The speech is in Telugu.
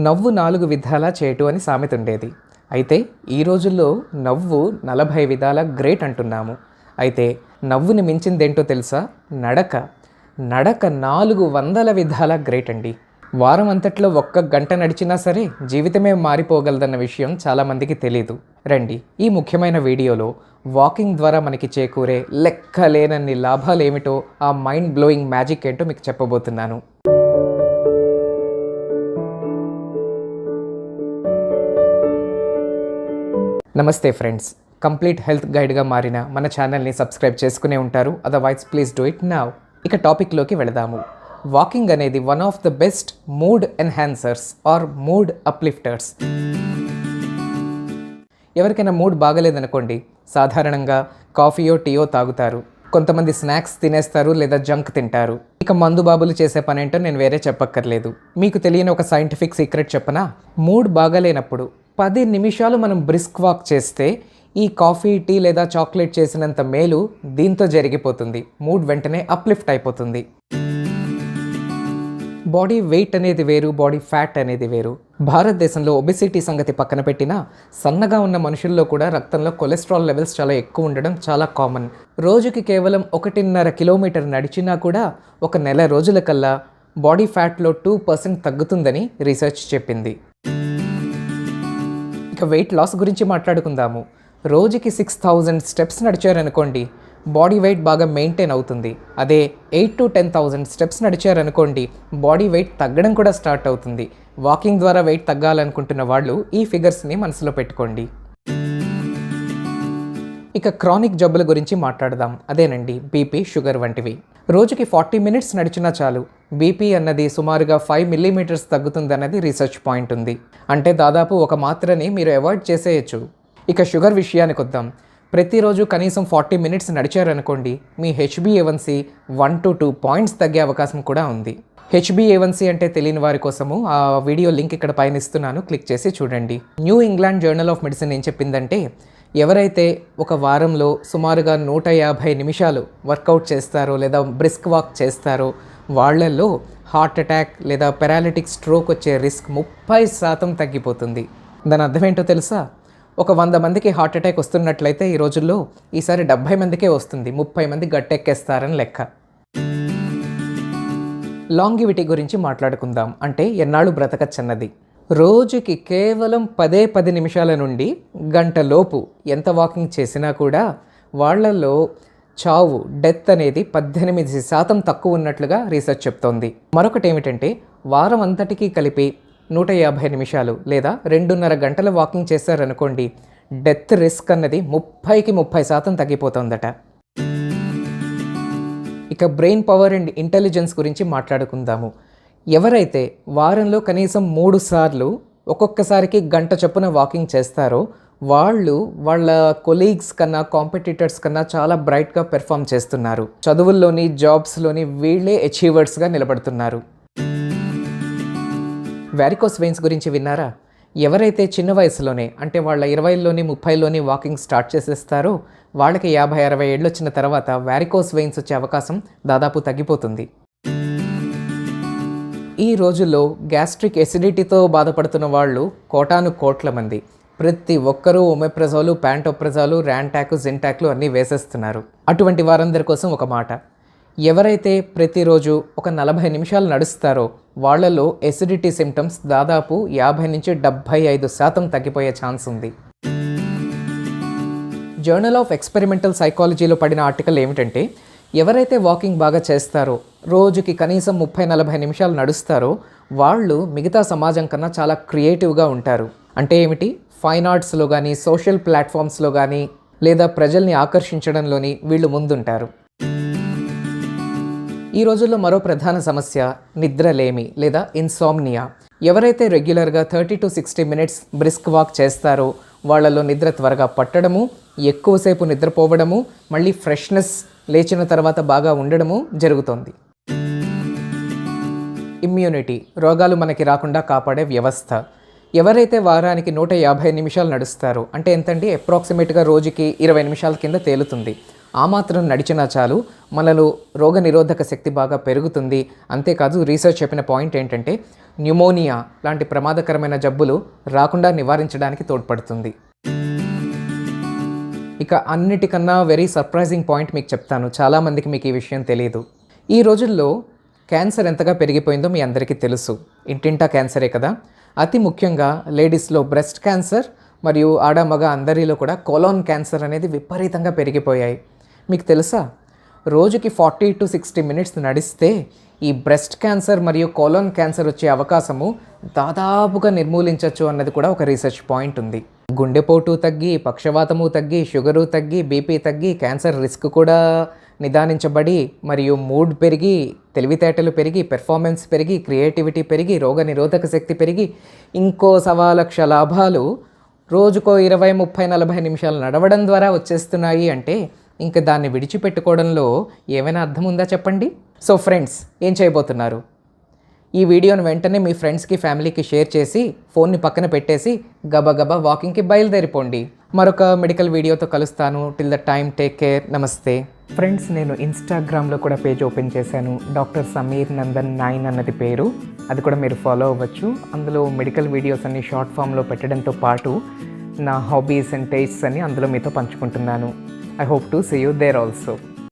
నవ్వు 4 విధాలా చేటు అని సామెత ఉండేది. అయితే ఈ రోజుల్లో నవ్వు 40 విధాల గ్రేట్ అంటున్నాము. అయితే నవ్వుని మించిందేంటో తెలుసా? నడక. నడక 400 విధాల గ్రేట్ అండి. వారం అంతట్లో 1 గంట నడిచినా సరే జీవితమే మారిపోగలదన్న విషయం చాలామందికి తెలీదు. రండి, ఈ ముఖ్యమైన వీడియోలో వాకింగ్ ద్వారా మనకి చేకూరే లెక్కలేనన్ని లాభాలేమిటో, ఆ మైండ్ బ్లోయింగ్ మ్యాజిక్ ఏంటో మీకు చెప్పబోతున్నాను. నమస్తే ఫ్రెండ్స్, కంప్లీట్ హెల్త్ గైడ్గా మారిన మన ఛానల్ని సబ్స్క్రైబ్ చేసుకునే ఉంటారు. Otherwise please do it now. ఇక టాపిక్లోకి వెళదాము. వాకింగ్ అనేది one of the best mood enhancers or mood uplifters. ఎవరికైనా మూడ్ బాగలేదనుకోండి, సాధారణంగా కాఫీయో టీయో తాగుతారు. కొంతమంది స్నాక్స్ తినేస్తారు లేదా జంక్ తింటారు. ఇక మందు బాబులు చేసే పనేంటో నేను వేరే చెప్పక్కర్లేదు. మీకు తెలియని ఒక సైంటిఫిక్ సీక్రెట్ చెప్పనా? మూడ్ బాగలేనప్పుడు 10 నిమిషాలు మనం బ్రిస్క్ వాక్ చేస్తే ఈ కాఫీ, టీ లేదా చాక్లెట్ చేసినంత మేలు దీంతో జరిగిపోతుంది. మూడ్ వెంటనే అప్లిఫ్ట్ అయిపోతుంది. బాడీ వెయిట్ అనేది వేరు, బాడీ ఫ్యాట్ అనేది వేరు. భారతదేశంలో ఒబెసిటీ సంగతి పక్కన పెట్టినా సన్నగా ఉన్న మనుషుల్లో కూడా రక్తంలో కొలెస్ట్రాల్ లెవెల్స్ చాలా ఎక్కువ ఉండడం చాలా కామన్. రోజుకి కేవలం 1.5 కిలోమీటర్ నడిచినా కూడా ఒక నెల రోజుల కల్లా బాడీ ఫ్యాట్లో 2% తగ్గుతుందని రీసెర్చ్ చెప్పింది. ఇక వెయిట్ లాస్ గురించి మాట్లాడుకుందాము. రోజుకి 6000 స్టెప్స్ నడిచారనుకోండి, బాడీ వెయిట్ బాగా మెయింటైన్ అవుతుంది. అదే 8 to 10,000 స్టెప్స్ నడిచారనుకోండి, బాడీ వెయిట్ తగ్గడం కూడా స్టార్ట్ అవుతుంది. వాకింగ్ ద్వారా వెయిట్ తగ్గాలనుకుంటున్న వాళ్ళు ఈ ఫిగర్స్ని మనసులో పెట్టుకోండి. ఇక క్రానిక్ జబ్బుల గురించి మాట్లాడదాం. అదేనండి బీపీ, షుగర్ వంటివి. రోజుకి 40 మినిట్స్ నడిచినా చాలు బీపీ అన్నది సుమారుగా 5 మిల్లీమీటర్స్ తగ్గుతుందన్నది రీసెర్చ్ పాయింట్ ఉంది. అంటే దాదాపు ఒక మాత్రని మీరు అవాయిడ్ చేసేయచ్చు. ఇక షుగర్ విషయానికి వద్దాం. ప్రతిరోజు కనీసం 40 మినిట్స్ నడిచారనుకోండి, మీ HbA1c 1 to 2 పాయింట్స్ తగ్గే అవకాశం కూడా ఉంది. HbA1c అంటే తెలియని వారి కోసము ఆ వీడియో లింక్ ఇక్కడ పైన ఇస్తున్నాను, క్లిక్ చేసి చూడండి. New England journal of medicine ఏం చెప్పిందంటే, ఎవరైతే ఒక వారంలో సుమారుగా 150 నిమిషాలు వర్కౌట్ చేస్తారో లేదా బ్రిస్క్ వాక్ చేస్తారో వాళ్ళల్లో హార్ట్ అటాక్ లేదా పెరాలిటిక్ స్ట్రోక్ వచ్చే రిస్క్ 30% తగ్గిపోతుంది. దాని అర్థం ఏంటో తెలుసా? ఒక 100 మందికి హార్ట్ అటాక్ వస్తున్నట్లయితే ఈ రోజుల్లో ఈసారి 70 మందికే వస్తుంది. 30 మంది గట్టెక్కేస్తారని లెక్క. లాంగివిటీ గురించి మాట్లాడుకుందాం. అంటే ఎన్నాళ్ళు బ్రతకచ్చన్నది. రోజుకి కేవలం 10 నిమిషాల నుండి గంట లోపు ఎంత వాకింగ్ చేసినా కూడా వాళ్ళల్లో చావు, డెత్ అనేది 18% తక్కువ ఉన్నట్లుగా రీసెర్చ్ చెప్తోంది. మరొకటి ఏమిటంటే, వారం అంతటికీ కలిపి 150 నిమిషాలు లేదా 2.5 గంటల వాకింగ్ చేశారనుకోండి, డెత్ రిస్క్ అన్నది 30% తగ్గిపోతుందట. ఇక బ్రెయిన్ పవర్ అండ్ ఇంటెలిజెన్స్ గురించి మాట్లాడుకుందాము. ఎవరైతే వారంలో కనీసం 3 సార్లు ఒక్కొక్కసారికి గంట చొప్పున వాకింగ్ చేస్తారో వాళ్ళు వాళ్ళ కొలీగ్స్ కన్నా, కాంపిటీటర్స్ కన్నా చాలా బ్రైట్గా పెర్ఫామ్ చేస్తున్నారు. చదువుల్లోని, జాబ్స్లోని వీళ్ళే అచీవర్స్గా నిలబడుతున్నారు. వారికోస్ వెయిన్స్ గురించి విన్నారా? ఎవరైతే చిన్న వయసులోనే, అంటే వాళ్ళ 20లోని 30లోని వాకింగ్ స్టార్ట్ చేసేస్తారో వాళ్ళకి 50-60 ఏళ్ళు వచ్చిన తర్వాత వారికోస్ వెయిన్స్ వచ్చే అవకాశం దాదాపు తగ్గిపోతుంది. ఈ రోజుల్లో గ్యాస్ట్రిక్ ఎసిడిటీతో బాధపడుతున్న వాళ్ళు కోటాను కోట్ల మంది. ప్రతి ఒక్కరూ ఒమెప్రజోలు, ప్యాంటోప్రజోలు, ర్యాంటాక్, జింటాక్లు అన్నీ వేసేస్తున్నారు. అటువంటి వారందరి కోసం ఒక మాట. ఎవరైతే ప్రతిరోజు ఒక 40 నిమిషాలు నడుస్తారో వాళ్ళలో ఎసిడిటీ సిమ్టమ్స్ దాదాపు 50 నుంచి 75% తగ్గిపోయే ఛాన్స్ ఉంది. జర్నల్ ఆఫ్ ఎక్స్పెరిమెంటల్ సైకాలజీలో పడిన ఆర్టికల్ ఏమిటంటే, ఎవరైతే వాకింగ్ బాగా చేస్తారో, రోజుకి కనీసం 30-40 నిమిషాలు నడుస్తారో వాళ్ళు మిగతా సమాజం కన్నా చాలా క్రియేటివ్గా ఉంటారు. అంటే ఏమిటి? ఫైన్ ఆర్ట్స్లో కానీ, సోషల్ ప్లాట్ఫామ్స్లో కానీ, లేదా ప్రజల్ని ఆకర్షించడంలోని వీళ్ళు ముందుంటారు. ఈ రోజుల్లో మరో ప్రధాన సమస్య నిద్రలేమి లేదా ఇన్సామ్నియా. ఎవరైతే రెగ్యులర్గా 30 to 60 మినిట్స్ బ్రిస్క్ వాక్ చేస్తారో వాళ్ళలో నిద్ర త్వరగా పట్టడము, ఎక్కువసేపు నిద్రపోవడము, మళ్ళీ ఫ్రెష్నెస్ లేచిన తర్వాత బాగా ఉండడము జరుగుతోంది. ఇమ్యూనిటీ, రోగాలు మనకి రాకుండా కాపాడే వ్యవస్థ. ఎవరైతే వారానికి 150 నిమిషాలు నడుస్తారో, అంటే ఎంతండి, అప్రాక్సిమేట్గా రోజుకి 20 నిమిషాల కింద తేలుతుంది. ఆ మాత్రం నడిచినా చాలు మనలో రోగనిరోధక శక్తి బాగా పెరుగుతుంది. అంతేకాదు రీసెర్చ్ చెప్పిన పాయింట్ ఏంటంటే న్యూమోనియా లాంటి ప్రమాదకరమైన జబ్బులు రాకుండా నివారించడానికి తోడ్పడుతుంది. ఇక అన్నిటికన్నా వెరీ సర్ప్రైజింగ్ పాయింట్ మీకు చెప్తాను. చాలామందికి మీకు ఈ విషయం తెలియదు. ఈ రోజుల్లో క్యాన్సర్ ఎంతగా పెరిగిపోయిందో మీ అందరికీ తెలుసు. ఇంటింటా క్యాన్సరే కదా. అతి ముఖ్యంగా లేడీస్లో బ్రెస్ట్ క్యాన్సర్ మరియు ఆడ మగ అందరిలో కూడా కోలాన్ క్యాన్సర్ అనేది విపరీతంగా పెరిగిపోయాయి. మీకు తెలుసా, రోజుకి 40 to 60 మినిట్స్ నడిస్తే ఈ బ్రెస్ట్ క్యాన్సర్ మరియు కోలాన్ క్యాన్సర్ వచ్చే అవకాశము దాదాపుగా నిర్మూలించవచ్చు అన్నది కూడా ఒక రీసెర్చ్ పాయింట్ ఉంది. గుండెపోటు తగ్గి, పక్షవాతము తగ్గి, షుగరు తగ్గి, బీపీ తగ్గి, క్యాన్సర్ రిస్క్ కూడా నిదానించబడి, మరియు మూడ్ పెరిగి, తెలివితేటలు పెరిగి, పెర్ఫార్మెన్స్ పెరిగి, క్రియేటివిటీ పెరిగి, రోగనిరోధక శక్తి పెరిగి, ఇంకో 1,00,000 లాభాలు రోజుకో 20, 30, 40 నిమిషాలు నడవడం ద్వారా వచ్చేస్తున్నాయి అంటే ఇంకా దాన్ని విడిచిపెట్టుకోవడంలో ఏమైనా అర్థం ఉందా చెప్పండి. సో ఫ్రెండ్స్, ఏం చేయబోతున్నారు? ఈ వీడియోని వెంటనే మీ ఫ్రెండ్స్కి, ఫ్యామిలీకి షేర్ చేసి ఫోన్ని పక్కన పెట్టేసి గబగబా వాకింగ్కి బయలుదేరిపోండి. మరొక మెడికల్ వీడియోతో కలుస్తాను. Till the time, take care, నమస్తే. ఫ్రెండ్స్, నేను ఇన్స్టాగ్రామ్లో కూడా పేజ్ ఓపెన్ చేశాను. డాక్టర్ సమీర్ నందన్ 9 అన్నది పేరు. అది కూడా మీరు ఫాలో అవ్వచ్చు. అందులో మెడికల్ వీడియోస్ అన్ని షార్ట్ ఫామ్లో పెట్టడంతో పాటు నా హాబీస్ అండ్ టేస్ట్స్ అన్ని అందులో మీతో పంచుకుంటున్నాను. I hope to see you there also.